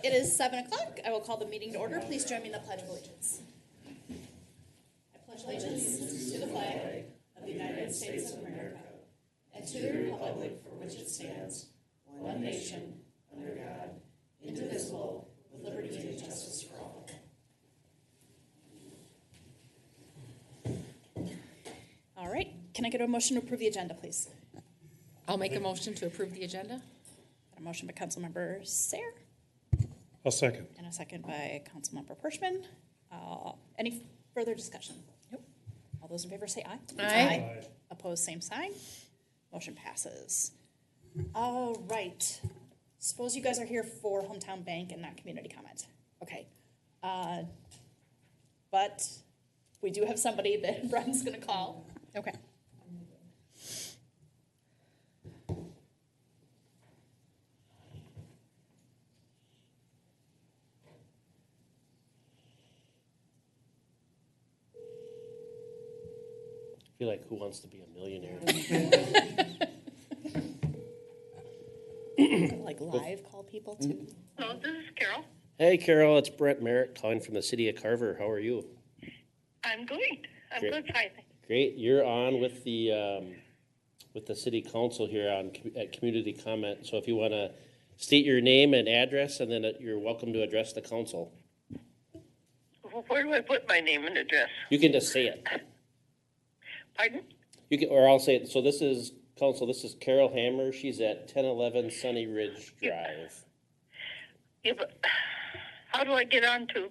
It is 7 o'clock. I will call the meeting to order. Please join me in the Pledge of Allegiance. I pledge allegiance to the flag of the United States of America and to the republic for which it stands, one nation, under God, indivisible, with liberty and justice for all. All right. Can I get a motion to approve the agenda, please? I'll make a motion to approve the agenda. A motion by Councilmember Sayre. I'll second. And a second by Councilmember Pershman. Any further discussion? Nope. All those in favor say aye. Aye. Opposed, same sign. Motion passes. All right. Suppose you guys are here for Hometown Bank and not community comment. Okay. But we do have somebody that Bren's going to call. Okay. I feel like Who Wants to Be a Millionaire? Like live call people too. Hello, this is Carol. Hey, Carol, it's Brett Merritt calling from the city of Carver. How are you? I'm good. I'm Great. good, fine. Great. You're on with the city council here at community comment. So if you want to state your name and address, and then you're welcome to address the council. Where do I put my name and address? You can just say it. Pardon? You can, or I'll say it. So this is council. This is Carol Hammer. She's at 1011 Sunny Ridge Drive. Yeah, but how do I get onto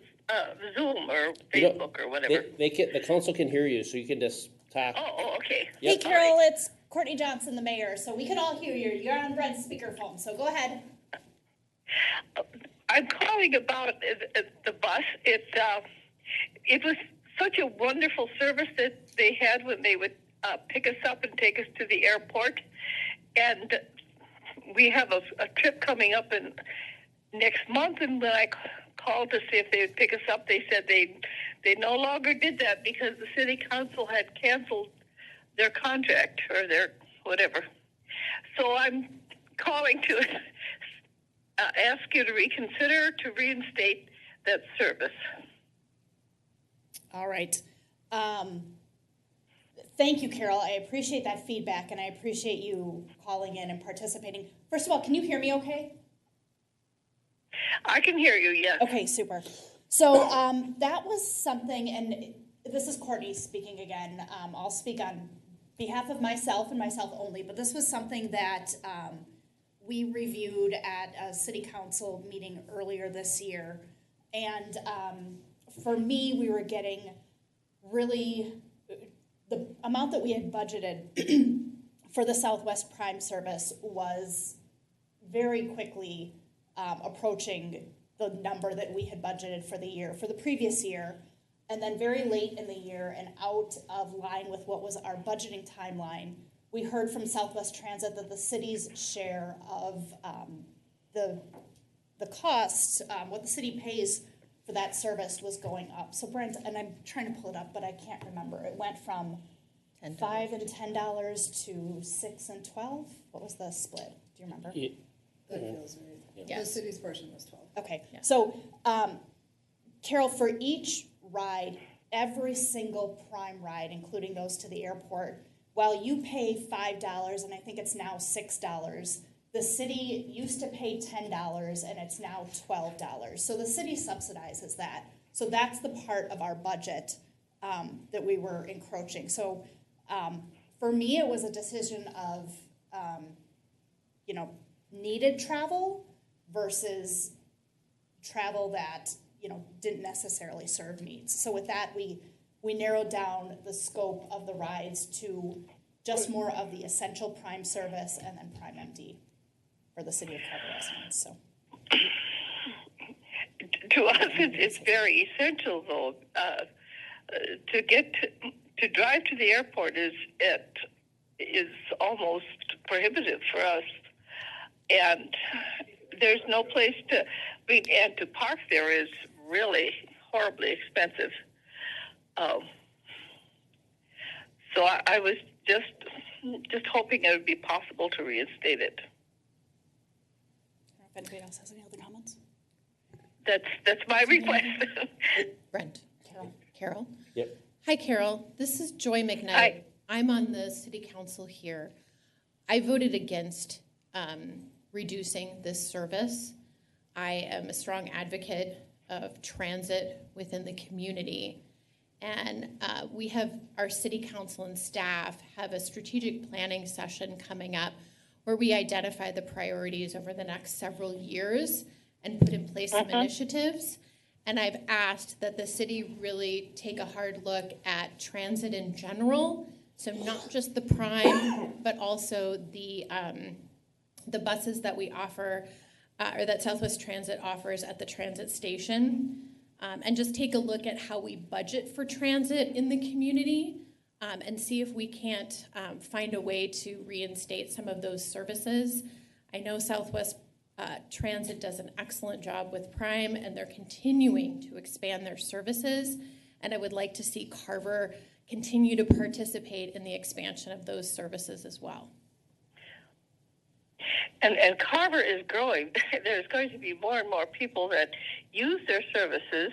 Zoom or Facebook or whatever? The council can hear you, so you can just talk. Oh, okay. Yep. Hey, Carol, it's Courtney Johnson, the mayor, so we can all hear you. You're on Brent's speakerphone, so go ahead. I'm calling about the bus. It was such a wonderful service that they had when they would pick us up and take us to the airport. And we have a trip coming up in next month, and when I called to see if they would pick us up, they said they no longer did that because the city council had canceled their contract or their whatever. So I'm calling to ask you to reconsider to reinstate that service. All right. Thank you, Carol. I appreciate that feedback, and I appreciate you calling in and participating. First of all, can you hear me okay? I can hear you, yes. Okay, super. So that was something, and this is Courtney speaking again. I'll speak on behalf of myself and myself only, but this was something that we reviewed at a city council meeting earlier this year. And for me, we were getting really, the amount that we had budgeted for the Southwest Prime service was very quickly approaching the number that we had budgeted for the previous year. And then very late in the year and out of line with what was our budgeting timeline, we heard from Southwest Transit that the city's share of the cost, what the city pays for that service was going up. So Brent, and I'm trying to pull it up, but I can't remember. It went from $5 and $10 to $6 and $12. What was the split? Do you remember? That feels right. Yeah. The city's portion was 12. Okay, so Carol, for each ride, every single Prime ride, including those to the airport, while you pay $5 and I think it's now $6, the city used to pay $10 and it's now $12. So the city subsidizes that. So that's the part of our budget that we were encroaching. So for me, it was a decision of, needed travel versus travel that, didn't necessarily serve needs. So with that, we narrowed down the scope of the rides to just more of the essential Prime service and then Prime MD for the city of Carver residents. So To us, it's very essential, though. To drive to the airport is almost prohibitive for us, and there's no place and to park there is really horribly expensive. So I was just hoping it would be possible to reinstate it. I don't know if anybody else has any other comments. That's my request. Brent. Carol? Yep. Hi, Carol. This is Joy McKnight. Hi. I'm on the city council here. I voted against reducing this service. I am a strong advocate of transit within the community. And we have, our city council and staff have a strategic planning session coming up where we identify the priorities over the next several years and put in place some initiatives. And I've asked that the city really take a hard look at transit in general. So not just the prime, but also the buses that we offer, or that Southwest Transit offers at the transit station. And just take a look at how we budget for transit in the community, and see if we can't find a way to reinstate some of those services. I know Southwest Transit does an excellent job with Prime, and they're continuing to expand their services. And I would like to see Carver continue to participate in the expansion of those services as well. And Carver is growing. There's going to be more and more people that use their services.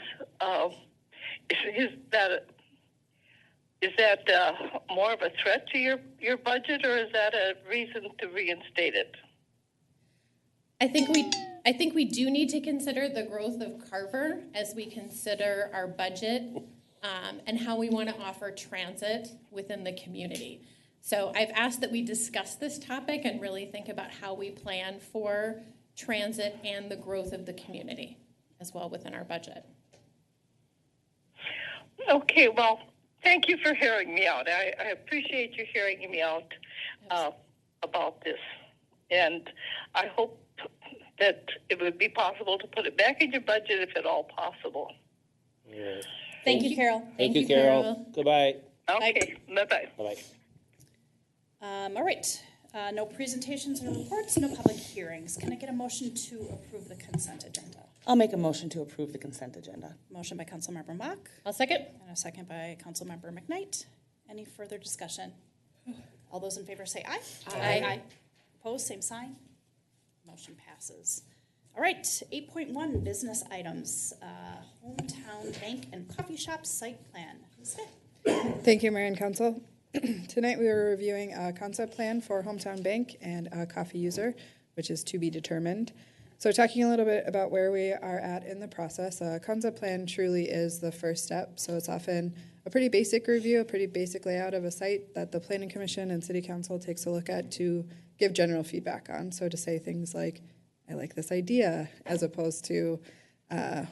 Is that more of a threat to your budget, or is that a reason to reinstate it? I think we do need to consider the growth of Carver as we consider our budget and how we want to offer transit within the community. So I've asked that we discuss this topic and really think about how we plan for transit and the growth of the community as well within our budget. Okay, well, thank you for hearing me out. I appreciate you hearing me out about this. And I hope that it would be possible to put it back in your budget if at all possible. Yeah. Thank you, Carol. Thank you, Carol. Goodbye. Okay, bye-bye. Bye-bye. All right, no presentations or reports, no public hearings. Can I get a motion to approve the consent agenda? I'll make a motion to approve the consent agenda. Motion by Councilmember Mock I'll second. and a second by Councilmember McKnight. Any further discussion? All those in favor say aye. Aye. Opposed, same sign. Motion passes. All right, 8.1 business items. Hometown Bank and Coffee Shop Site Plan. Ms. Smith. Thank you, Mayor and Council. Tonight we are reviewing a concept plan for Hometown Bank and a coffee user, which is to be determined. So talking a little bit about where we are at in the process, a concept plan truly is the first step. So it's often a pretty basic review, a pretty basic layout of a site that the Planning Commission and City Council takes a look at to give general feedback on. So to say things like, I like this idea, as opposed to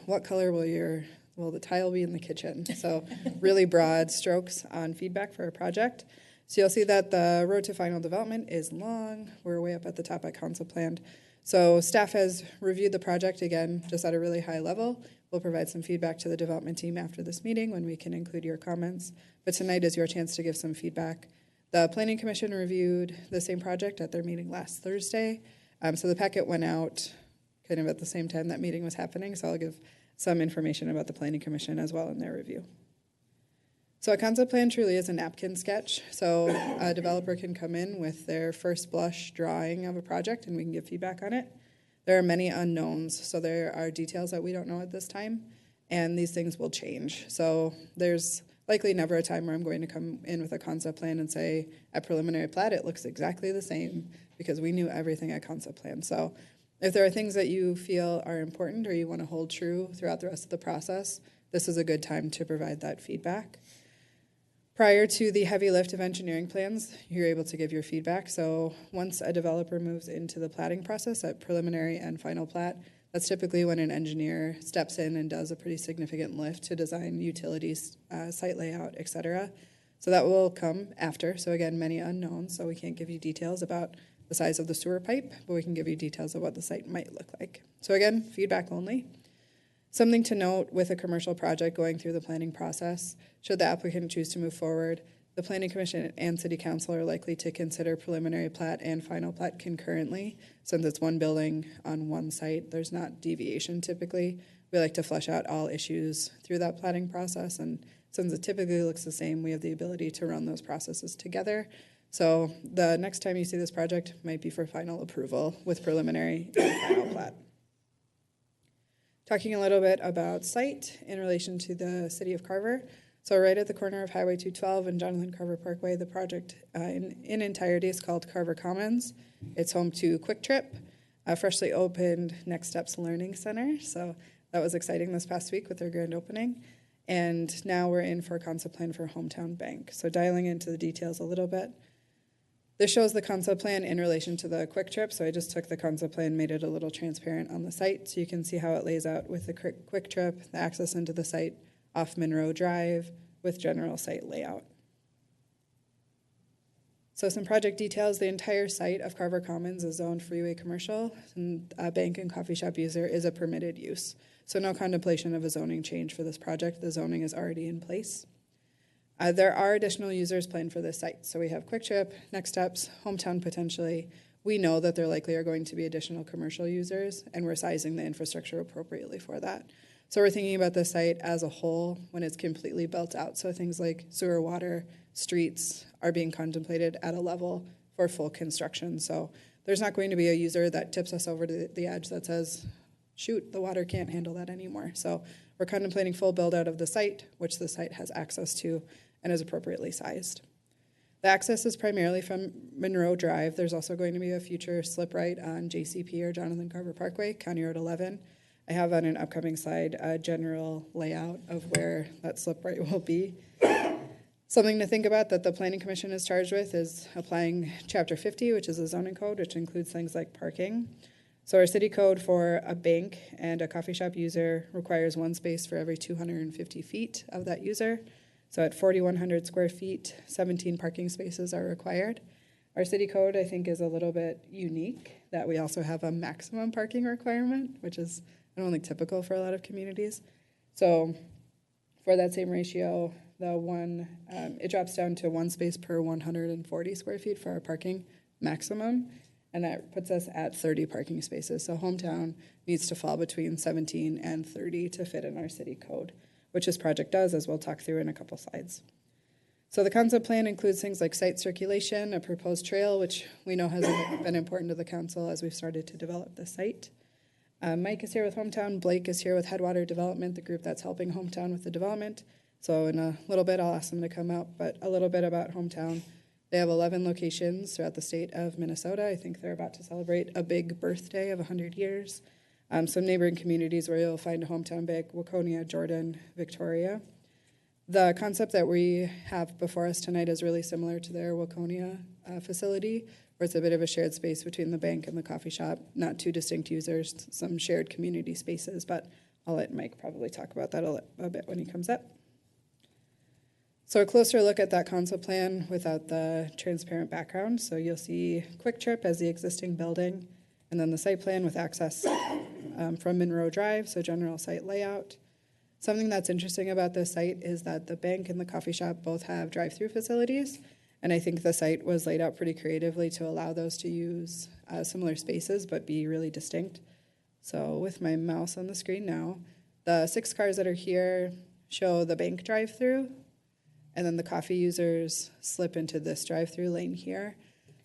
what color will the tile be in the kitchen? So really broad strokes on feedback for a project. So you'll see that the road to final development is long. We're way up at the top at concept plan. So staff has reviewed the project again, just at a really high level. We'll provide some feedback to the development team after this meeting when we can include your comments. But tonight is your chance to give some feedback. The Planning Commission reviewed the same project at their meeting last Thursday. So the packet went out kind of at the same time that meeting was happening. So I'll give some information about the Planning Commission as well in their review. So a concept plan truly is a napkin sketch. So a developer can come in with their first blush drawing of a project and we can give feedback on it. There are many unknowns, so there are details that we don't know at this time, and these things will change. So there's likely never a time where I'm going to come in with a concept plan and say, at preliminary plat, it looks exactly the same, because we knew everything at concept plan. So if there are things that you feel are important or you want to hold true throughout the rest of the process, this is a good time to provide that feedback. Prior to the heavy lift of engineering plans, you're able to give your feedback. So once a developer moves into the platting process at preliminary and final plat, that's typically when an engineer steps in and does a pretty significant lift to design utilities, site layout, et cetera. So that will come after. So again, many unknowns, so we can't give you details about the size of the sewer pipe, but we can give you details of what the site might look like. So again, feedback only. Something to note with a commercial project going through the planning process, should the applicant choose to move forward, the Planning Commission and City Council are likely to consider preliminary plat and final plat concurrently. Since it's one building on one site, there's not deviation typically. We like to flesh out all issues through that platting process, and since it typically looks the same, we have the ability to run those processes together. So the next time you see this project might be for final approval with preliminary and final plat. talking a little bit about site in relation to the city of Carver. So right at the corner of Highway 212 and Jonathan Carver Parkway, the project in entirety is called Carver Commons. It's home to Quick Trip, a freshly opened Next Steps Learning Center. So that was exciting this past week with their grand opening. And now we're in for a concept plan for Hometown Bank. So dialing into the details a little bit. This shows the concept plan in relation to the Quick Trip. So I just took the concept plan, made it a little transparent on the site. So you can see how it lays out with the Quick Trip, the access into the site off Monroe Drive with general site layout. So some project details. The entire site of Carver Commons is zoned freeway commercial, and a bank and coffee shop user is a permitted use. So no contemplation of a zoning change for this project. The zoning is already in place. There are additional users planned for this site. So we have Quick Trip, Next Steps, Hometown potentially. We know that there likely are going to be additional commercial users, and we're sizing the infrastructure appropriately for that. So we're thinking about the site as a whole when it's completely built out. So things like sewer, water, streets are being contemplated at a level for full construction. So there's not going to be a user that tips us over to the edge that says, shoot, the water can't handle that anymore. So we're contemplating full build out of the site, which the site has access to and is appropriately sized. The access is primarily from Monroe Drive. There's also going to be a future slip right on JCP or Jonathan Carver Parkway, County Road 11. I have on an upcoming slide a general layout of where that slip right will be. Something to think about that the Planning Commission is charged with is applying Chapter 50, which is a zoning code, which includes things like parking. So our city code for a bank and a coffee shop user requires one space for every 250 feet of that user. So at 4,100 square feet, 17 parking spaces are required. Our city code, I think, is a little bit unique that we also have a maximum parking requirement, which is, I don't think, typical for a lot of communities. So for that same ratio, it drops down to one space per 140 square feet for our parking maximum, and that puts us at 30 parking spaces. So Hometown needs to fall between 17 and 30 to fit in our city code, which this project does, as we'll talk through in a couple slides. So the concept plan includes things like site circulation, a proposed trail, which we know has been important to the council as we've started to develop the site. Mike is here with Hometown. Blake is here with Headwater Development, the group that's helping Hometown with the development. So in a little bit, I'll ask them to come out, but a little bit about Hometown. They have 11 locations throughout the state of Minnesota. I think they're about to celebrate a big birthday of 100 years. Some neighboring communities where you'll find a Hometown Bank: Waconia, Jordan, Victoria. The concept that we have before us tonight is really similar to their Waconia facility, where it's a bit of a shared space between the bank and the coffee shop, not two distinct users, some shared community spaces, but I'll let Mike probably talk about that a bit when he comes up. So a closer look at that concept plan without the transparent background. So you'll see Quick Trip as the existing building, and then the site plan with access from Monroe Drive, so general site layout. Something that's interesting about this site is that the bank and the coffee shop both have drive-through facilities, and I think the site was laid out pretty creatively to allow those to use similar spaces but be really distinct. So with my mouse on the screen now, the 6 cars that are here show the bank drive-through, and then the coffee users slip into this drive-through lane here.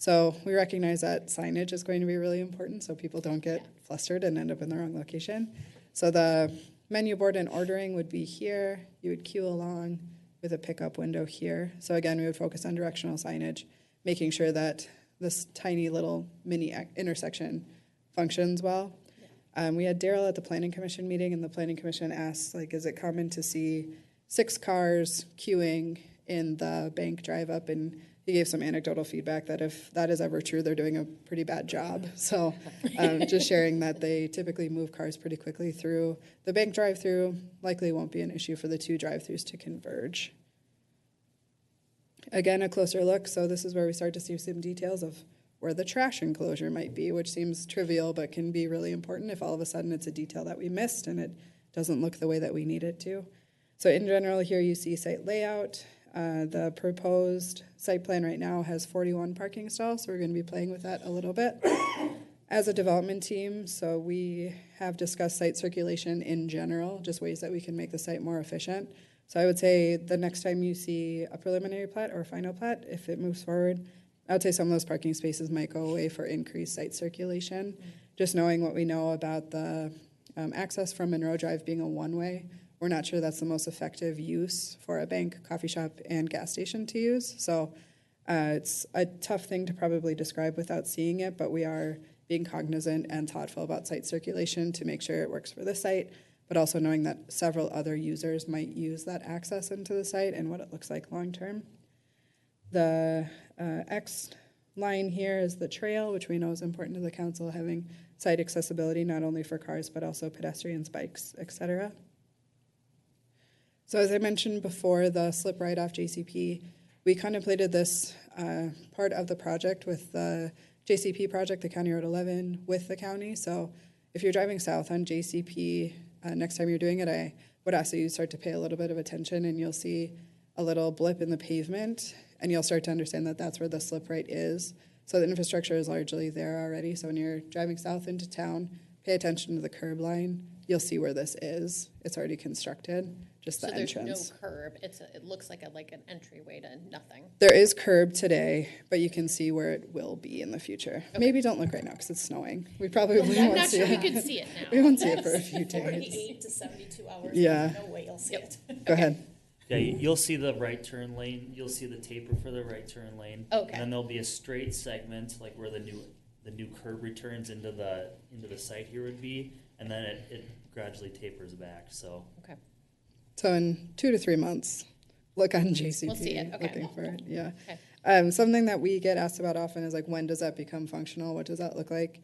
So we recognize that signage is going to be really important so people don't get flustered and end up in the wrong location. So the menu board and ordering would be here. You would queue along with a pickup window here. So again, we would focus on directional signage, making sure that this tiny little mini intersection functions well. We had Daryl at the Planning Commission meeting, and the Planning Commission asked, is it common to see 6 cars queuing in the bank drive up? And he gave some anecdotal feedback that if that is ever true, they're doing a pretty bad job. So just sharing that they typically move cars pretty quickly through the bank drive-through. Likely won't be an issue for the 2 drive-throughs to converge. Again, a closer look. So this is where we start to see some details of where the trash enclosure might be, which seems trivial but can be really important if all of a sudden it's a detail that we missed and it doesn't look the way that we need it to. So in general, here you see site layout. The proposed site plan right now has 41 parking stalls, so we're going to be playing with that a little bit. As a development team, so we have discussed site circulation in general, just ways that we can make the site more efficient. So I would say the next time you see a preliminary plat or a final plat, if it moves forward, I would say some of those parking spaces might go away for increased site circulation. Just knowing what we know about the access from Monroe Drive being a one-way. We're not sure that's the most effective use for a bank, coffee shop, and gas station to use. So it's a tough thing to probably describe without seeing it, but we are being cognizant and thoughtful about site circulation to make sure it works for this site, but also knowing that several other users might use that access into the site and what it looks like long-term. The X line here is the trail, which we know is important to the council, having site accessibility not only for cars, but also pedestrians, bikes, etc. So as I mentioned before, the slip right off JCP, we contemplated this part of the project with the JCP project, the County Road 11, with the county. So if you're driving south on JCP, next time you're doing it, I would ask that you start to pay a little bit of attention, and you'll see a little blip in the pavement, and you'll start to understand that that's where the slip right is. So the infrastructure is largely there already. So when you're driving south into town, pay attention to the curb line. You'll see where this is. It's already constructed, just the entrance. So there's no curb. It looks like an entryway to nothing. There is curb today, but you can see where it will be in the future. Okay. Maybe don't look right now because it's snowing. We probably won't see it. I'm not sure we could see it now. We won't see it for a few days. 48 to 72 hours. Yeah. No way you'll see it. Go ahead. Yeah, you'll see the right turn lane. You'll see the taper for the right turn lane. Okay. And then there'll be a straight segment, like where the new curb returns into the site here would be, and then it gradually tapers back. So. Okay. So in 2 to 3 months, look on JCP. We'll see it. Okay. Looking for it. Yeah. Okay. Something that we get asked about often is like, when does that become functional? What does that look like?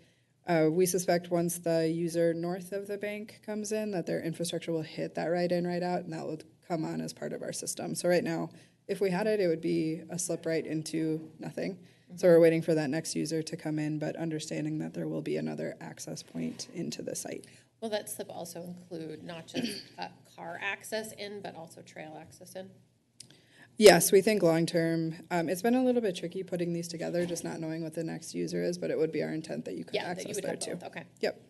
We suspect once the user north of the bank comes in, that their infrastructure will hit that right in, right out, and that will come on as part of our system. So right now, if we had it, it would be a slip right into nothing. Mm-hmm. So we're waiting for that next user to come in, but understanding that there will be another access point into the site. Will that slip also include not just car access in, but also trail access in? Yes, we think long-term. It's been a little bit tricky putting these together, just not knowing what the next user is, but it would be our intent that you could access that you would there have too. both. Okay. Yep.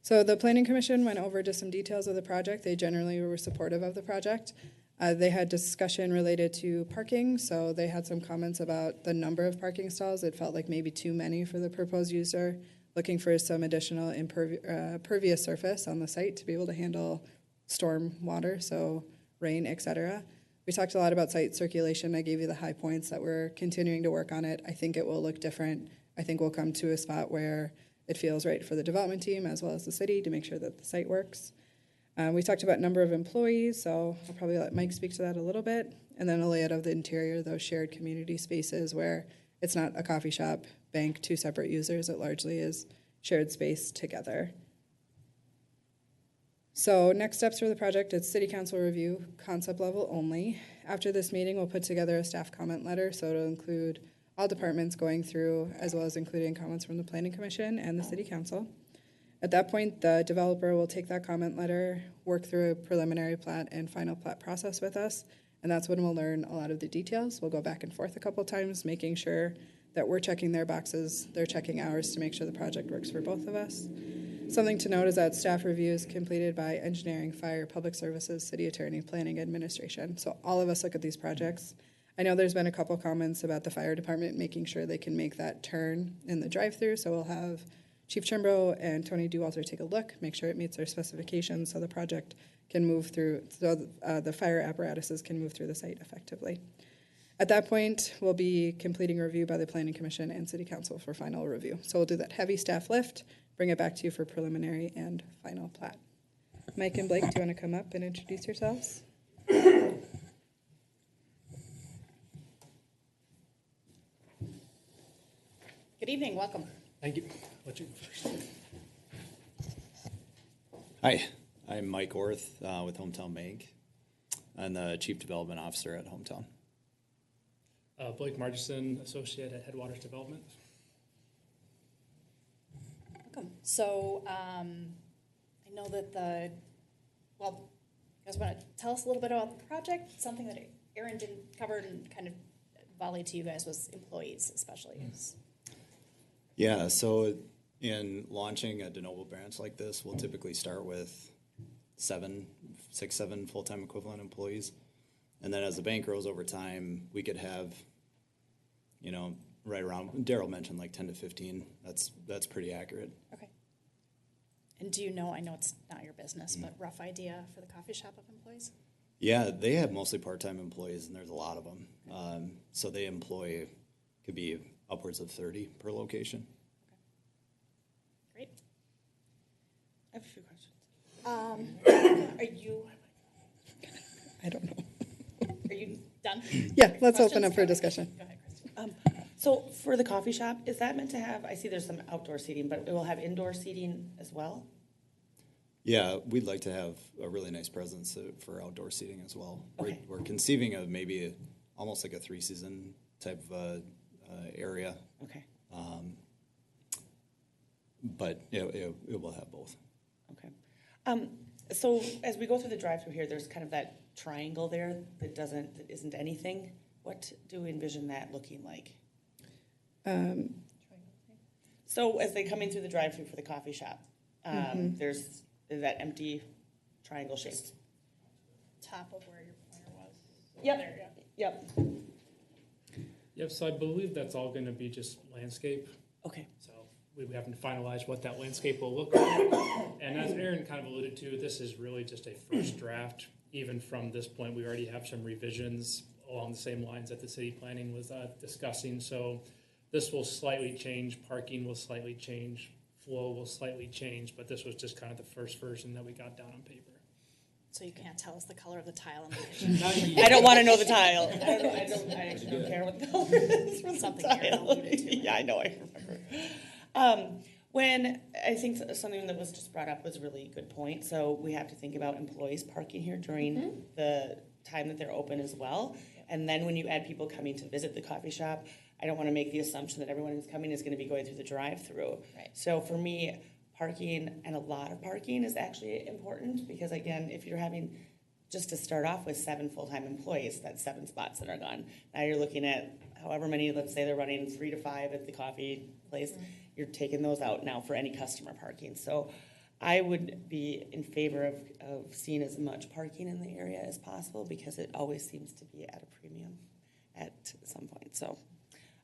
So the Planning Commission went over just some details of the project. They generally were supportive of the project. They had discussion related to parking, so they had some comments about the number of parking stalls. It felt like maybe too many for the proposed user, looking for some additional pervious surface on the site to be able to handle storm water, so rain, etc. We talked a lot about site circulation. I gave you the high points that we're continuing to work on it. I think it will look different. I think we'll come to a spot where it feels right for the development team as well as the city to make sure that the site works. We talked about number of employees, so I'll probably let Mike speak to that a little bit. And then a layout of the interior, those shared community spaces where it's not a coffee shop, bank, 2 separate users. It largely is shared space together. So next steps for the project, it's city council review, concept level only. After this meeting, we'll put together a staff comment letter, so it'll include all departments going through, as well as including comments from the Planning Commission and the City Council. At that point, the developer will take that comment letter, work through a preliminary plat and final plat process with us, and that's when we'll learn a lot of the details. We'll go back and forth a couple times, making sure that we're checking their boxes, they're checking ours to make sure the project works for both of us. Something to note is that staff review is completed by engineering, fire, public services, city attorney, planning, administration. So all of us look at these projects. I know there's been a couple comments about the fire department making sure they can make that turn in the drive-through, so we'll have Chief Chimbrow and Tony Dewalter take a look, make sure it meets their specifications so the project can move through, so the fire apparatuses can move through the site effectively. At that point, we'll be completing review by the Planning Commission and City Council for final review. So we'll do that heavy staff lift, bring it back to you for preliminary and final plat. Mike and Blake, do you want to come up and introduce yourselves? Good evening, welcome. Thank you. Hi, I'm Mike Orth with Hometown Bank. I'm the Chief Development Officer at Hometown. Blake Margison, Associate at Headwaters Development. Welcome. So I know that you guys want to tell us a little bit about the project? Something that Aaron didn't cover and kind of volley to you guys was employees, especially. Yeah, so in launching a de novo branch like this, we'll typically start with 7 full-time equivalent employees. And then as the bank grows over time, we could have, right around, Daryl mentioned like 10 to 15. That's pretty accurate. Okay. And do you know, I know it's not your business, but rough idea for the coffee shop of employees? Yeah, they have mostly part-time employees, and there's a lot of them. So they employ, could be upwards of 30 per location. Great. I have a few questions. Are you, I don't know. Are you done? Yeah, let's open Questions? up for discussion. Go ahead, Kristen. so for the coffee shop, is that meant to have, I see there's some outdoor seating, but it will have indoor seating as well? Yeah, we'd like to have a really nice presence for outdoor seating as well. Okay. We're conceiving of maybe almost like a 3-season type of area, Okay, but it will have both. okay. So as we go through the drive-through here, there's kind of that triangle there that isn't anything. What do we envision that looking like? So as they come in through the drive-through for the coffee shop, there's that empty triangle shape. Top of where your pointer was. Yep. There, yeah. Yep. Yep, so I believe that's all gonna be just landscape. Okay. So we haven't finalized what that landscape will look like. And as Aaron kind of alluded to, this is really just a first draft. Even from this point, we already have some revisions along the same lines that the city planning was discussing. So this will slightly change, parking will slightly change, flow will slightly change, but this was just kind of the first version that we got down on paper. So you can't tell us the color of the tile in the kitchen. I don't want to know the tile. I actually don't care what the color is for the Something Aaron tile. alluded to. Yeah, I know, I remember. When I think something that was just brought up was a really good point. So we have to think about employees parking here during the time that they're open as well. And then when you add people coming to visit the coffee shop, I don't want to make the assumption that everyone who's coming is going to be going through the drive-through. Right. So for me, parking and a lot of parking is actually important because again, if you're having just to start off with 7 full-time employees, that's 7 spots that are gone. Now you're looking at however many, let's say they're running 3 to 5 at the coffee place, you're taking those out now for any customer parking. So I would be in favor of seeing as much parking in the area as possible because it always seems to be at a premium at some point. So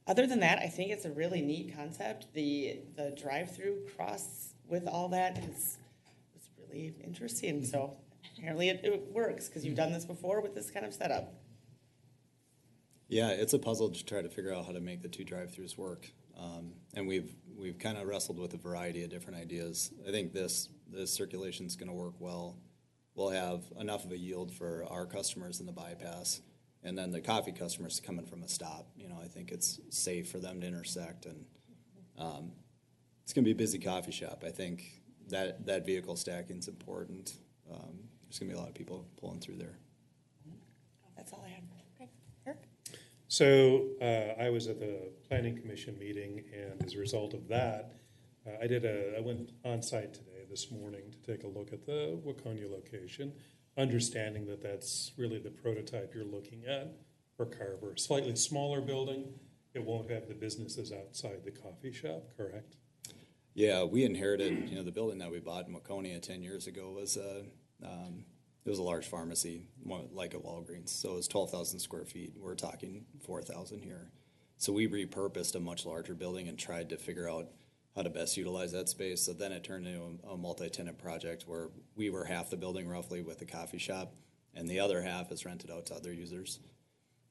other than that, I think it's a really neat concept. The drive-through cross with all that is really interesting. So apparently it works because you've done this before with this kind of setup. Yeah, it's a puzzle to try to figure out how to make the 2 drive-throughs work. And we've kind of wrestled with a variety of different ideas. I think this circulation is going to work well. We'll have enough of a yield for our customers in the bypass, and then the coffee customers coming from a stop. I think it's safe for them to intersect, and it's going to be a busy coffee shop. I think that vehicle stacking is important. There's going to be a lot of people pulling through there. That's all I had. Okay. Eric? So I was at the Planning Commission meeting, and as a result of that, I went on site today, this morning, to take a look at the Waconia location, understanding that that's really the prototype you're looking at for Carver. Slightly smaller building. It won't have the businesses outside the coffee shop, correct? Yeah, we inherited, the building that we bought in Waconia 10 years ago was it was a large pharmacy, more like a Walgreens. So it was 12,000 square feet. We're talking 4,000 here. So we repurposed a much larger building and tried to figure out how to best utilize that space. So then it turned into a multi-tenant project where we were half the building roughly with the coffee shop, and the other half is rented out to other users.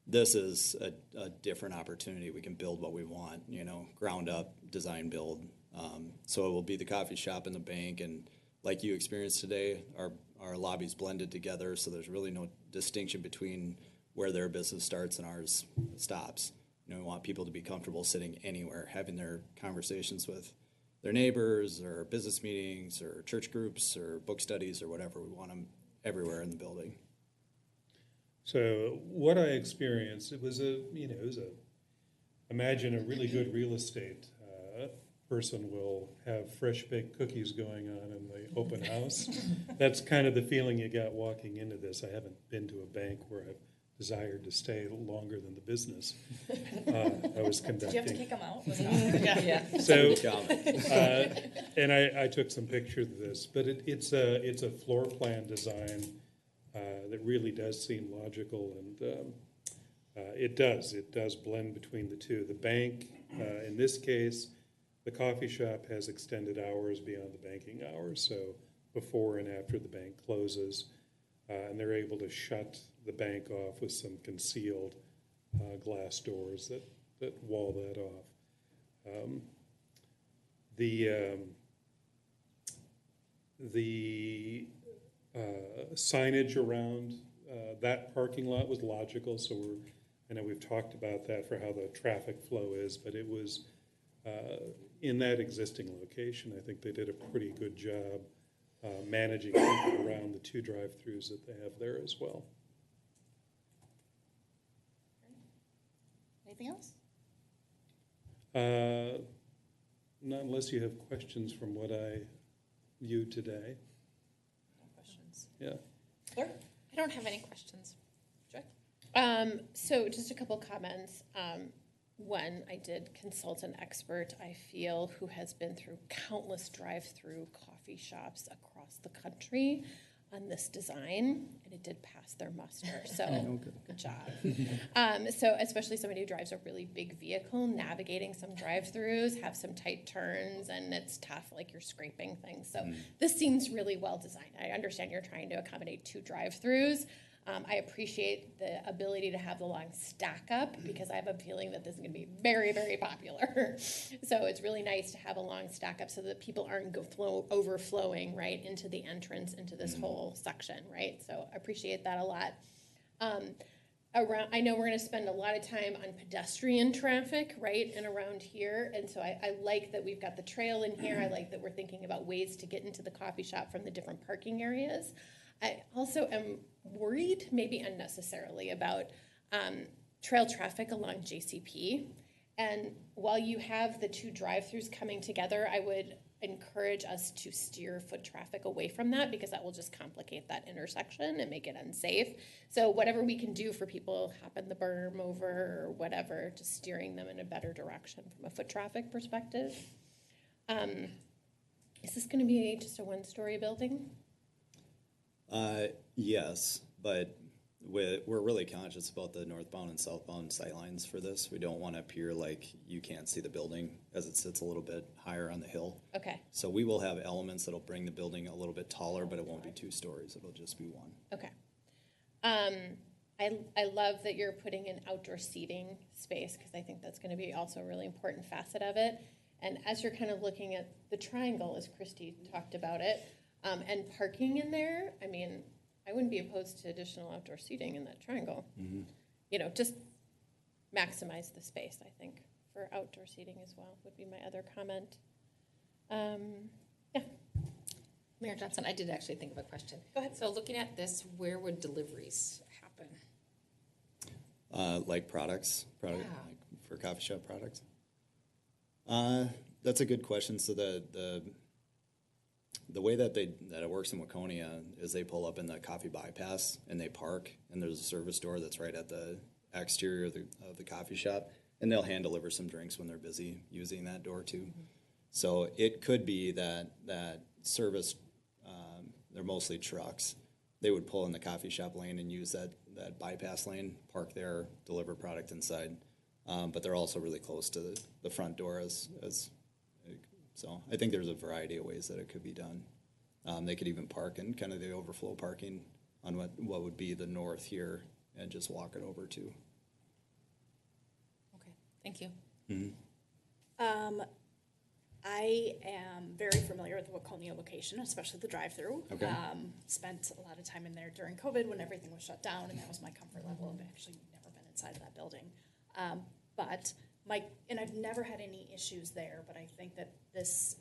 This is a different opportunity. We can build what we want, ground up, design, build. So it will be the coffee shop and the bank, and like you experienced today, our lobbies blended together, so there's really no distinction between where their business starts and ours stops. We want people to be comfortable sitting anywhere, having their conversations with their neighbors or business meetings or church groups or book studies or whatever. We want them everywhere in the building. So what I experienced, imagine a really good real estate person will have fresh baked cookies going on in the open house. That's kind of the feeling you got walking into this. I haven't been to a bank where I've desired to stay longer than the business I was conducting. Did you have to kick them out? Was it Yeah. So, and I took some pictures of this, but it's a floor plan design that really does seem logical, and it does blend between the two. The bank, in this case, The coffee shop has extended hours beyond the banking hours, so before and after the bank closes, and they're able to shut the bank off with some concealed glass doors that wall that off. The signage around that parking lot was logical, so I know we've talked about that for how the traffic flow is, but it was in that existing location. I think they did a pretty good job managing people around the 2 drive-throughs that they have there as well. Anything else? Not unless you have questions from what I viewed today. No questions. Yeah. Claire? I don't have any questions. Joy? So just a couple comments. One, I did consult an expert, I feel, who has been through countless drive-through coffee shops across the country on this design, and it did pass their muster, so good job. So especially somebody who drives a really big vehicle, navigating some drive-throughs, have some tight turns, and it's tough, like you're scraping things. So this seems really well designed. I understand you're trying to accommodate 2 drive-throughs. I appreciate the ability to have the long stack up because I have a feeling that this is going to be very, very popular. So it's really nice to have a long stack up so that people aren't overflowing right into the entrance into this whole section, right? So I appreciate that a lot. I know we're going to spend a lot of time on pedestrian traffic, right, and around here. And so I like that we've got the trail in here. I like that we're thinking about ways to get into the coffee shop from the different parking areas. I also am worried, maybe unnecessarily, about trail traffic along JCP. And while you have the 2 drive-throughs coming together, I would encourage us to steer foot traffic away from that because that will just complicate that intersection and make it unsafe. So whatever we can do for people hopping the berm over or whatever, just steering them in a better direction from a foot traffic perspective. Is this going to be just a 1-story building? Yes, but we're really conscious about the northbound and southbound sightlines for this. We don't want to appear like you can't see the building as it sits a little bit higher on the hill. Okay. So we will have elements that'll bring the building a little bit taller, but it won't be 2 stories. It'll just be 1. Okay. I love that you're putting in outdoor seating space because I think that's going to be also a really important facet of it. And as you're kind of looking at the triangle, as Christy talked about it, and parking in there, I mean, I wouldn't be opposed to additional outdoor seating in that triangle. Mm-hmm. You know, just maximize the space, I think, for outdoor seating as well, would be my other comment. Yeah. Mayor Johnson, I did actually think of a question. Go ahead. So looking at this, where would deliveries happen? Like products, Yeah. like for coffee shop products. That's a good question. So the way that it works in Waconia is they pull up in the coffee bypass and they park, and there's a service door that's right at the exterior of the coffee shop, and they'll hand deliver some drinks when they're busy using that door too. Mm-hmm. So it could be that service, they're mostly trucks. They would pull in the coffee shop lane and use that bypass lane, park there, deliver product inside. But they're also really close to the front door so I think there's a variety of ways that it could be done. They could even park in kind of the overflow parking on what would be the north here and just walk it over to. Okay, thank you. Mm-hmm. I am very familiar with the Waconia location, especially the drive-through. Okay. Spent a lot of time in there during COVID when everything was shut down, and that was my comfort level. I've actually never been inside of that building. And I've never had any issues there, but I think that this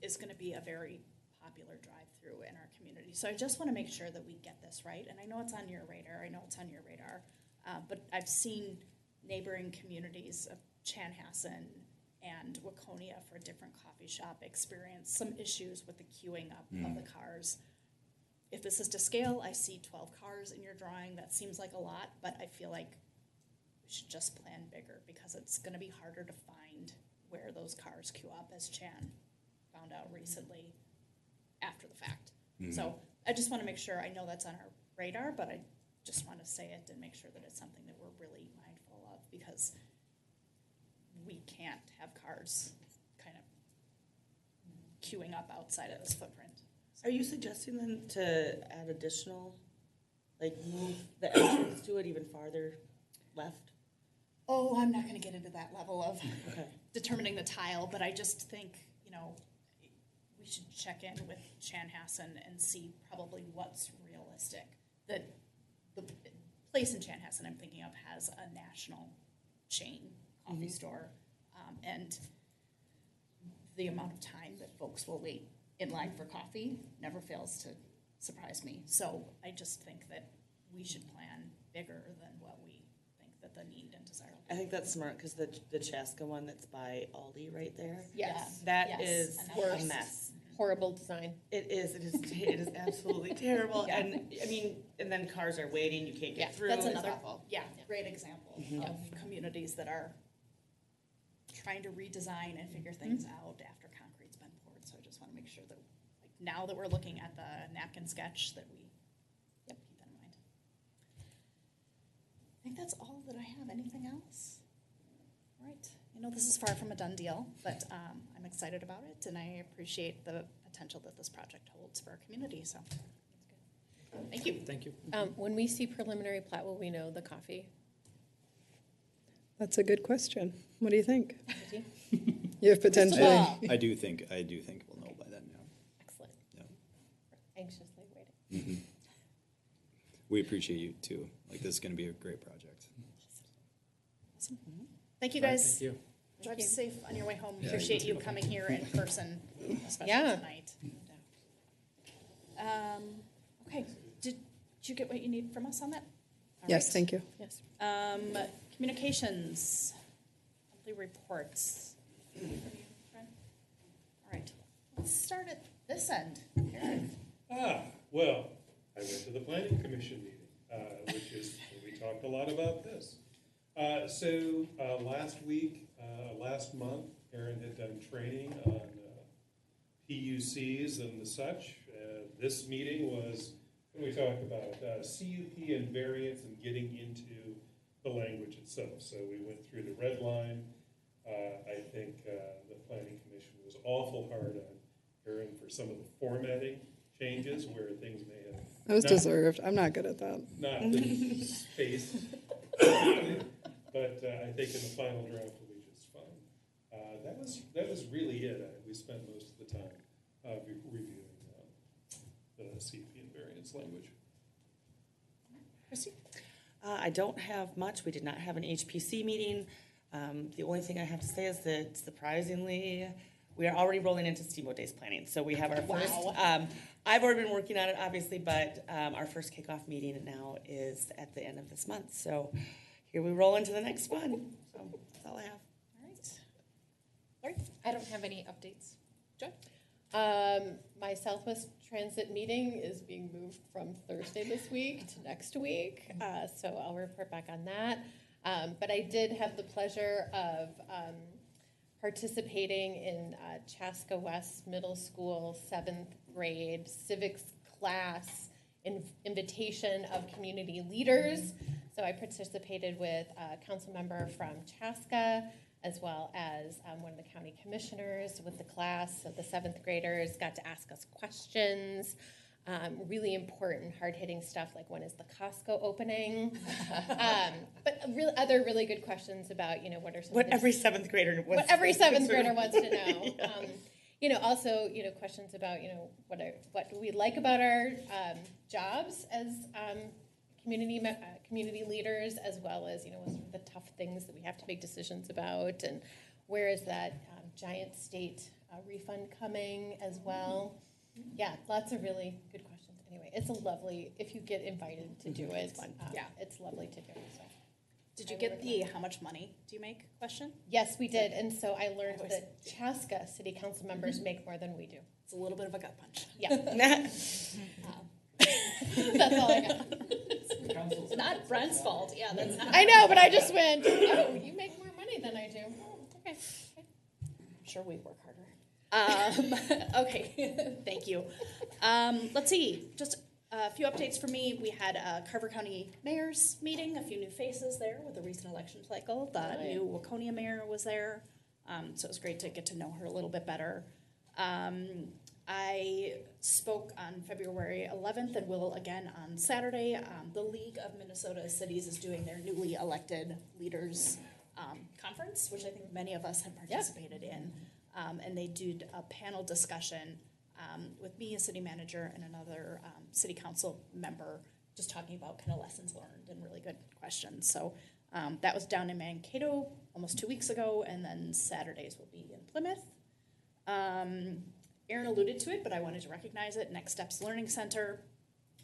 is going to be a very popular drive-through in our community. So I just want to make sure that we get this right. And I know it's on your radar. But I've seen neighboring communities of Chanhassen and Waconia for a different coffee shop experience some issues with the queuing up of the cars. If this is to scale, I see 12 cars in your drawing. That seems like a lot, but I feel like we should just plan bigger because it's going to be harder to find where those cars queue up, as Chan found out recently after the fact. Mm-hmm. So I just want to make sure, I know that's on our radar, but I just want to say it and make sure that it's something that we're really mindful of because we can't have cars kind of queuing up outside of this footprint. Are you suggesting then to add additional, like move the entrance to it even farther left? Oh, I'm not going to get into that level of Okay. determining the tile, but I just think, we should check in with Chanhassen and see probably what's realistic. The place in Chanhassen I'm thinking of has a national chain coffee store, and the amount of time that folks will wait in line for coffee never fails to surprise me. So I just think that we should plan bigger than what we think that the need and desire. I think that's smart because the Chaska one that's by Aldi right there. Yes. That Yes. is And a worse. mess. Horrible design. It is absolutely terrible. Yeah. And I mean, and then cars are waiting, you can't get Yeah, through. That's It's another, awful. great example of communities that are trying to redesign and figure things out after concrete's been poured. So I just want to make sure that, like, now that we're looking at the napkin sketch, that we keep that in mind. I think that's all that I have. Anything else? All right. I know this is far from a done deal, but I'm excited about it, and I appreciate the potential that this project holds for our community. So, thank you. Thank you. When we see preliminary plat, will we know the coffee? That's a good question. What do you think? Vicky? You have potentially. I do think we'll know by then. Yeah. Excellent. Yeah. Anxiously waiting. We appreciate you too. Like, this is going to be a great project. Awesome. Thank you, All right, guys. thank you. Drive safe on your way home. Yeah, Appreciate you you coming here in person, especially Yeah. tonight. Okay, did you get what you need from us on that? All Yes, right. thank you. Yes. Communications, monthly reports. All right, let's start at this end. Aaron. Well, I went to the planning commission meeting, which is, we talked a lot about this. Last month, Aaron had done training on PUCs and the such. This meeting was, when we talked about CUP and variance and getting into the language itself. So we went through the red line. I think the planning commission was awful hard on Aaron for some of the formatting changes where things may have That was not- deserved. I'm not good at that. not been spaced. But I think in the final draft will be just fine. That was really it. We spent most of the time reviewing the CP and variance language. Christy? I don't have much. We did not have an HPC meeting. The only thing I have to say is that surprisingly, we are already rolling into Steamboat Days planning. So we have our first, I've already been working on it, obviously, but our first kickoff meeting now is at the end of this month. So here we roll into the next one. So that's all I have. All right. Lori? I don't have any updates. Joy? My Southwest Transit meeting is being moved from Thursday this week to next week, so I'll report back on that. But I did have the pleasure of participating in Chaska West Middle School 7th grade civics class invitation of community leaders. So I participated with a council member from Chaska, as well as one of the county commissioners with the class. So the 7th graders got to ask us questions, really important, hard-hitting stuff like when is the Costco opening? But other really good questions about, what are some What of the every seventh grader wants. what every 7th grader wants to know. Also, questions about, what do we like about our jobs as community leaders, as well as, what are the tough things that we have to make decisions about, and where is that giant state refund coming as well. Yeah, lots of really good questions. Anyway, it's a lovely, if you get invited to do it, it's fun. Yeah. It's lovely to do. So. Did you get the how much money do you make question? Yes, we did, and so I learned that Chaska city council members make more than we do. It's a little bit of a gut punch. Yeah. That's all I got. It's not Brent's fault. Yeah, that's not. I know, but I just went, oh, you make more money than I do. Oh, okay. I'm sure we work harder. Okay, thank you. Let's see, just a few updates for me. We had a Carver County Mayor's meeting, a few new faces there with the recent election cycle. The new Waconia mayor was there, so it was great to get to know her a little bit better. I spoke on February 11th and will again on Saturday. The League of Minnesota Cities is doing their newly elected leaders conference, which I think many of us have participated in. And they did a panel discussion with me, a city manager, and another city council member, just talking about kind of lessons learned and really good questions. So that was down in Mankato almost 2 weeks ago, and then Saturdays will be in Plymouth. Aaron alluded to it, but I wanted to recognize it. Next Steps Learning Center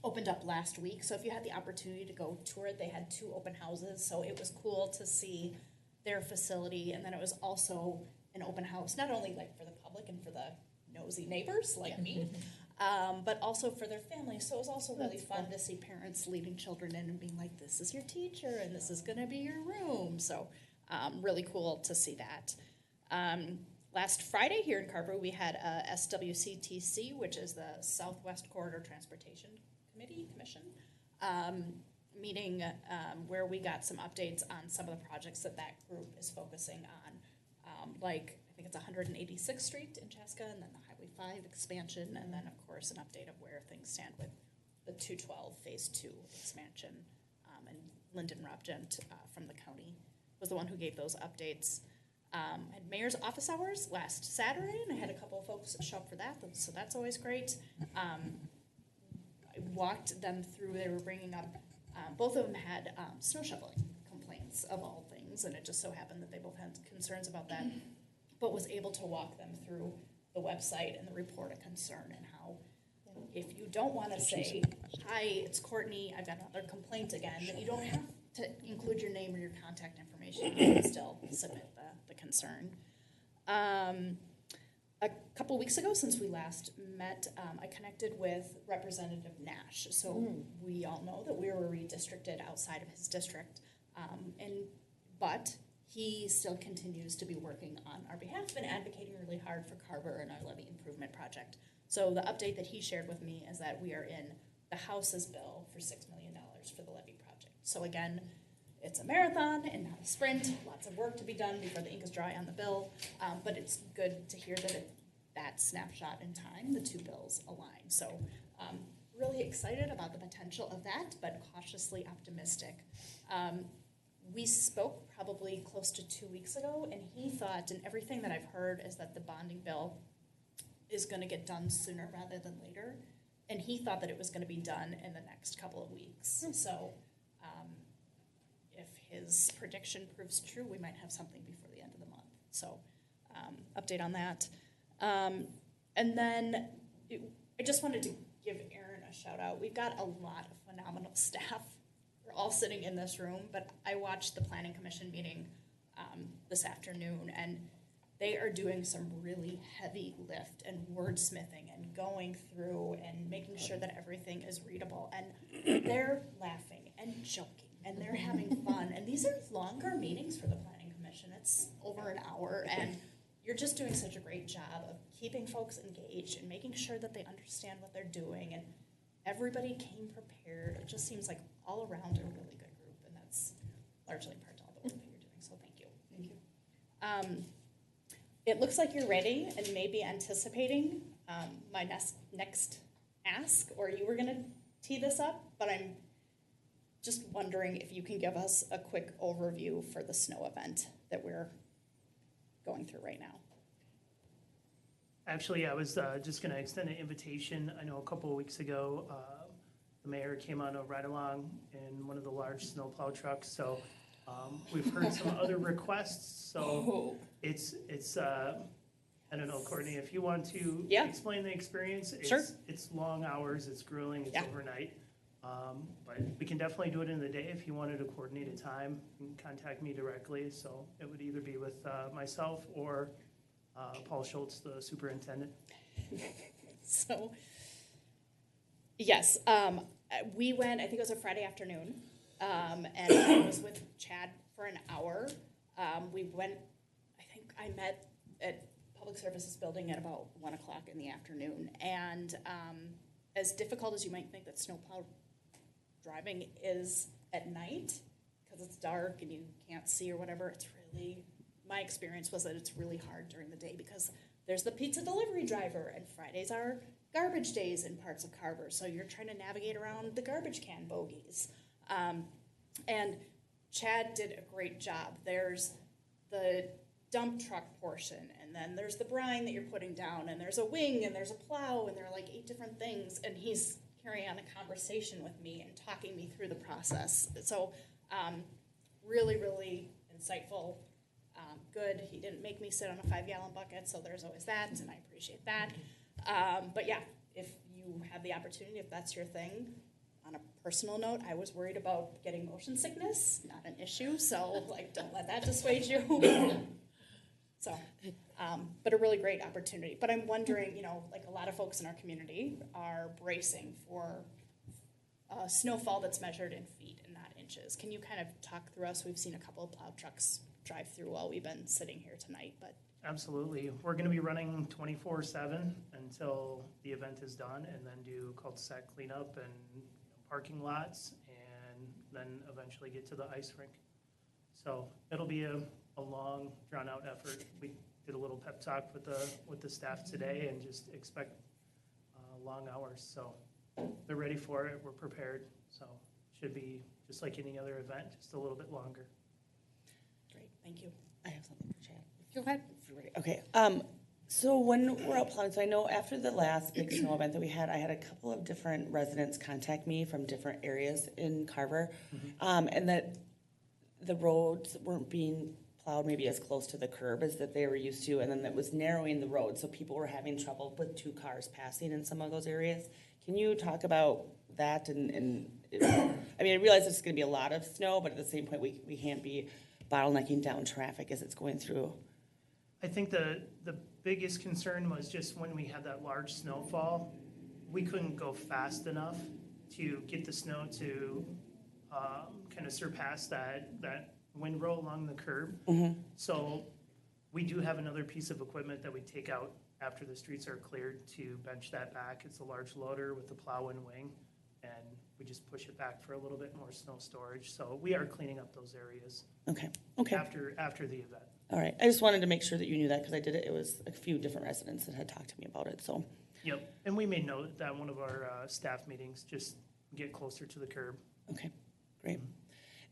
opened up last week. So if you had the opportunity to go tour it, they had 2 open houses. So it was cool to see their facility. And then it was also an open house, not only like for the public and for the nosy neighbors like me, but also for their families. So it was also really fun to see parents leading children in and being like, this is your teacher and this is going to be your room. So really cool to see that. Last Friday here in Carver, we had a SWCTC, which is the Southwest Corridor Transportation Commission, meeting where we got some updates on some of the projects that group is focusing on, like I think it's 186th Street in Chaska, and then the Highway 5 expansion, and then of course an update of where things stand with the 212 Phase 2 expansion. And Lyndon Robgent from the county was the one who gave those updates. I had mayor's office hours last Saturday, and I had a couple of folks show up for that, so that's always great. I walked them through, they were bringing up, both of them had snow shoveling complaints of all things, and it just so happened that they both had concerns about that, but was able to walk them through the website and the report of concern and how if you don't want to say, hi, it's Courtney, I've got another complaint again, that you don't have to include your name or your contact information, you can still submit the concern. A couple weeks ago, since we last met, I connected with Representative Nash. So we all know that we were redistricted outside of his district, but he still continues to be working on our behalf and advocating really hard for Carver and our levee improvement project. So the update that he shared with me is that we are in the House's bill for $6 million for the levee project. So again, it's a marathon and not a sprint. Lots of work to be done before the ink is dry on the bill, but it's good to hear that that snapshot in time, the 2 bills align. So really excited about the potential of that, but cautiously optimistic. We spoke probably close to 2 weeks ago, and he thought, and everything that I've heard is that the bonding bill is going to get done sooner rather than later, and he thought that it was going to be done in the next couple of weeks. So if his prediction proves true, we might have something before the end of the month. So update on that. And then I just wanted to give Aaron a shout out. We've got a lot of phenomenal staff. We're all sitting in this room, but I watched the Planning Commission meeting this afternoon, and they are doing some really heavy lift and wordsmithing and going through and making sure that everything is readable. And they're laughing and joking and they're having fun. And these are longer meetings for the Planning Commission. It's over an hour, and you're just doing such a great job of keeping folks engaged and making sure that they understand what they're doing. And everybody came prepared. It just seems like all around a really good group, and that's largely in part to all the work that you're doing. So thank you. Thank you. It looks like you're ready and maybe anticipating my next ask, or you were going to tee this up, but I'm just wondering if you can give us a quick overview for the snow event that we're going through right now. Actually, I was just going to extend an invitation. I know a couple of weeks ago, the mayor came on a ride-along in one of the large snowplow trucks, so we've heard some other requests, so it's I don't know, Courtney, if you want to explain the experience. It's long hours, it's grueling, it's overnight, but we can definitely do it in the day. If you wanted to coordinate a time, you can contact me directly, so it would either be with myself or Paul Schultz, the superintendent. So, yes, we went, I think it was a Friday afternoon, and I was with Chad for an hour. We went, I think I met at Public Services Building at about 1 o'clock in the afternoon. And as difficult as you might think that snowplow driving is at night, because it's dark and you can't see or whatever, it's really, my experience was that it's really hard during the day because there's the pizza delivery driver, and Fridays are garbage days in parts of Carver, so you're trying to navigate around the garbage can bogeys. And Chad did a great job. There's the dump truck portion, and then there's the brine that you're putting down, and there's a wing, and there's a plow, and there are like 8 different things, and he's carrying on a conversation with me and talking me through the process. So really, really insightful, good. He didn't make me sit on a 5-gallon bucket, so there's always that, and I appreciate that. But yeah, if you have the opportunity, if that's your thing, on a personal note, I was worried about getting motion sickness, not an issue, so like don't let that dissuade you. So, but a really great opportunity. But I'm wondering, you know, like a lot of folks in our community are bracing for snowfall that's measured in feet and not inches. Can you kind of talk through us? We've seen a couple of plow trucks drive through while we've been sitting here tonight, but. Absolutely. We're going to be running 24/7 until the event is done, and then do cul-de-sac cleanup and parking lots, and then eventually get to the ice rink. So it'll be a long, drawn-out effort. We did a little pep talk with the staff today, and just expect long hours. So they're ready for it. We're prepared. So should be just like any other event, just a little bit longer. Great, thank you. I have something for Chad. Go ahead. Okay, so when we're out plowing, so I know after the last big snow event that we had, I had a couple of different residents contact me from different areas in Carver, and that the roads weren't being plowed maybe as close to the curb as that they were used to, and then that was narrowing the road, so people were having trouble with 2 cars passing in some of those areas. Can you talk about that? I mean, I realize there's going to be a lot of snow, but at the same point, we can't be bottlenecking down traffic as it's going through. I think the biggest concern was just when we had that large snowfall, we couldn't go fast enough to get the snow to kind of surpass that windrow along the curb. So we do have another piece of equipment that we take out after the streets are cleared to bench that back. It's a large loader with the plow and wing, and we just push it back for a little bit more snow storage. So we are cleaning up those areas. Okay. After the event. All right. I just wanted to make sure that you knew that because I did it. It was a few different residents that had talked to me about it. So. Yep. And we made note that one of our staff meetings, just get closer to the curb. Okay. Great.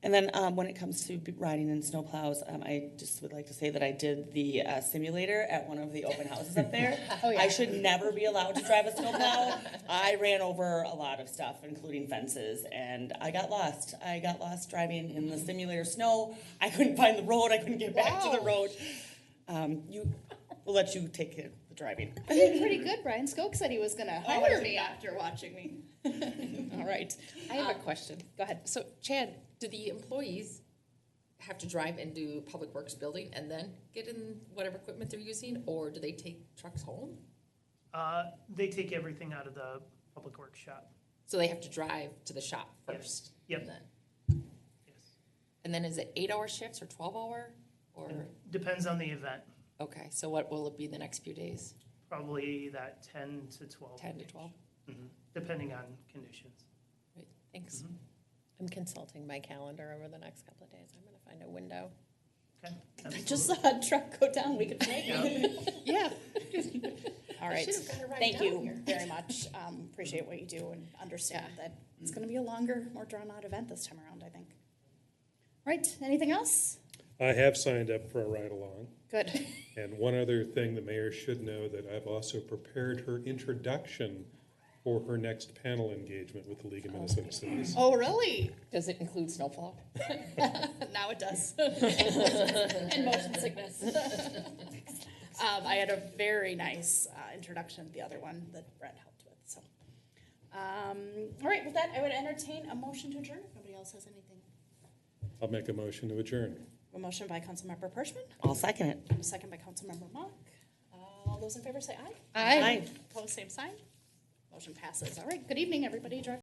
And then when it comes to riding in snowplows, I just would like to say that I did the simulator at one of the open houses up there. Oh, yeah. I should never be allowed to drive a snowplow. I ran over a lot of stuff, including fences, and I got lost. I got lost driving in the simulator snow. I couldn't find the road. I couldn't get back to the road. We'll let you take care of the driving. I did pretty good. Brian Skoke said he was going to hire me after watching me. All right. I have a question. Go ahead. So, Chad, do the employees have to drive into Public Works building and then get in whatever equipment they're using, or do they take trucks home? They take everything out of the Public Works shop. So they have to drive to the shop first? Yep. And then, Yes. and then is it 8-hour shifts or 12-hour? Or Depends on the event. okay, so what will it be the next few days? Probably that 10 to 12. 10 to 12? Depending on conditions. Great, thanks. I'm consulting my calendar over the next couple of days. I'm going to find a window. Okay. I just saw a truck go down. We could make it. Yeah. All right. should've got it right Thank down you here. very much. Appreciate what you do and understand that it's going to be a longer, more drawn-out event this time around, I think. Right. Anything else? I have signed up for a ride-along. Good. And one other thing the mayor should know, that I've also prepared her introduction for her next panel engagement with the League of Minnesota Cities. Oh, really? Does it include snowfall? Now it does. And motion sickness. I had a very nice introduction to the other one that Brett helped with. So, all right, with that, I would entertain a motion to adjourn if nobody else has anything. I'll make a motion to adjourn. A motion by Councilmember Pershman, I'll second it. a second by Councilmember Mock. All those in favor say aye. Aye. Opposed, same sign. Motion passes. All right, good evening, everybody. Drive